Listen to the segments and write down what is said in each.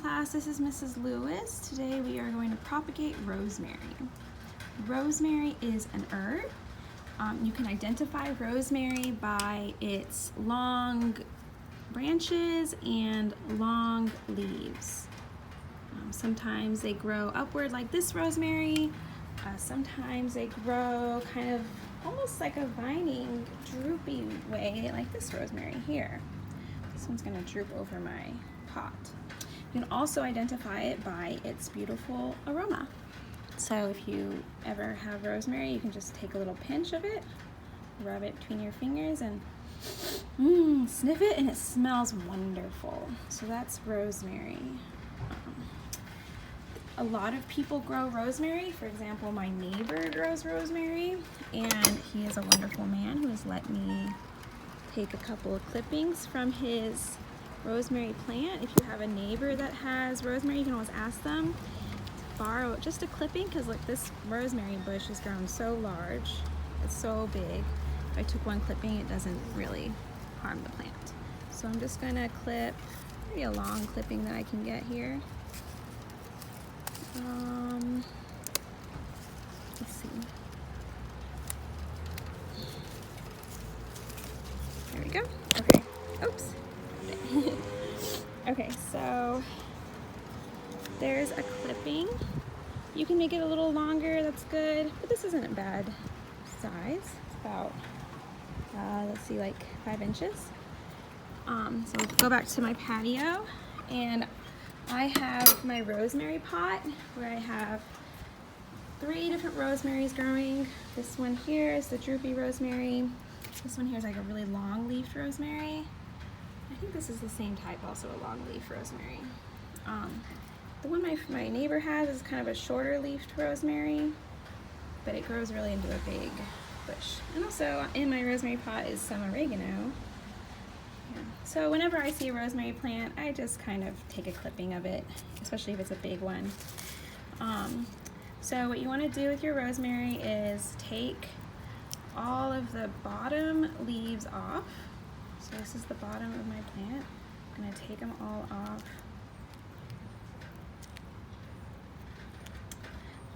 class, this is Mrs. Lewis. Today we are going to propagate rosemary. Rosemary is an herb. You can identify rosemary by its long branches and long leaves. Sometimes they grow upward like this rosemary. Sometimes they grow kind of almost like a vining, droopy way like this rosemary here. This one's going to droop over my pot. You can also identify it by its beautiful aroma. So if you ever have rosemary, you can just take a little pinch of it, rub it between your fingers, and sniff it, and it smells wonderful. So that's rosemary. A lot of people grow rosemary. For example, my neighbor grows rosemary, and he is a wonderful man who has let me take a couple of clippings from his rosemary plant. If you have a neighbor that has rosemary, you can always ask them to borrow just a clipping, because look, this rosemary bush has grown so large. It's so big. If I took one clipping, it doesn't really harm the plant. So I'm just gonna clip maybe a long clipping that I can get here. Let's see. There we go. Okay. Oops. Okay, so there's a clipping. You can make it a little longer, that's good, but this isn't a bad size. It's about, let's see, like 5 inches. So we'll go back to my patio, and I have my rosemary pot where I have 3 different rosemaries growing. This one here is the droopy rosemary. This one here is like a really long leafed rosemary. I think this is the same type, also a long leaf rosemary. The one my neighbor has is kind of a shorter leafed rosemary, but it grows really into a big bush. And also in my rosemary pot is some oregano. Yeah. So whenever I see a rosemary plant, I just kind of take a clipping of it, especially if it's a big one. So what you want to do with your rosemary is take all of the bottom leaves off. So this is the bottom of my plant. I'm going to take them all off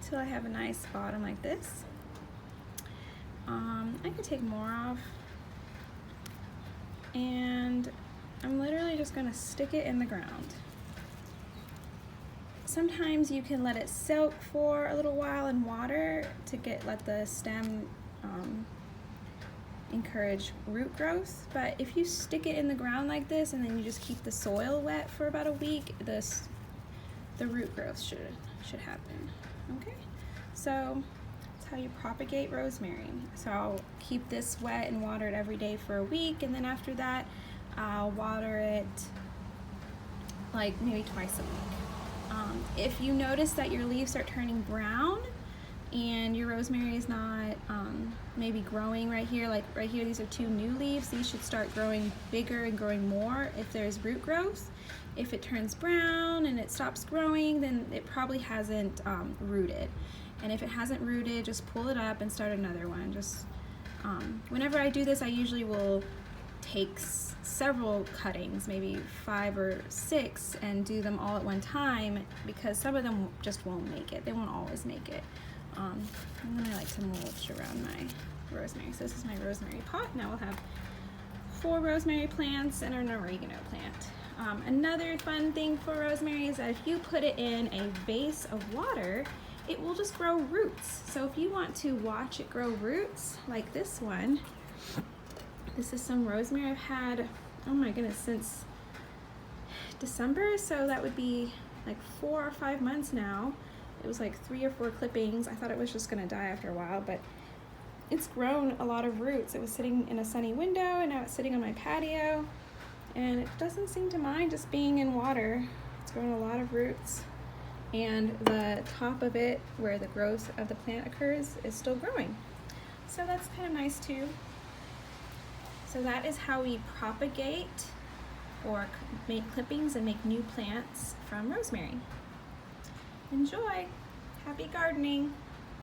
until I have a nice bottom like this. I could take more off, and I'm literally just going to stick it in the ground. Sometimes you can let it soak for a little while in water to let the stem encourage root growth, but if you stick it in the ground like this and then you just keep the soil wet for about a week, the root growth should happen. Okay, so that's how you propagate rosemary. So I'll keep this wet and water it every day for a week, and then after that I'll water it like maybe twice a week. If you notice that your leaves start turning brown and your rosemary is not maybe growing right here, like right here, these are 2 new leaves. These should start growing bigger and growing more if there's root growth. If it turns brown and it stops growing, then it probably hasn't rooted. And if it hasn't rooted, just pull it up and start another one. Just whenever I do this, I usually will take several cuttings, maybe 5 or 6, and do them all at one time, because some of them just won't make it. They won't always make it. And then I like to mulch around my rosemary. So this is my rosemary pot. Now we'll have 4 rosemary plants and an oregano plant. Another fun thing for rosemary is that if you put it in a vase of water, it will just grow roots. So if you want to watch it grow roots, like this one, this is some rosemary I've had, oh my goodness, since December, so that would be like 4 or 5 months now. It was like 3 or 4 clippings. I thought it was just gonna die after a while, but it's grown a lot of roots. It was sitting in a sunny window, and now it's sitting on my patio, and it doesn't seem to mind just being in water. It's grown a lot of roots, and the top of it, where the growth of the plant occurs, is still growing. So that's kind of nice too. So that is how we propagate or make clippings and make new plants from rosemary. Enjoy! Happy gardening!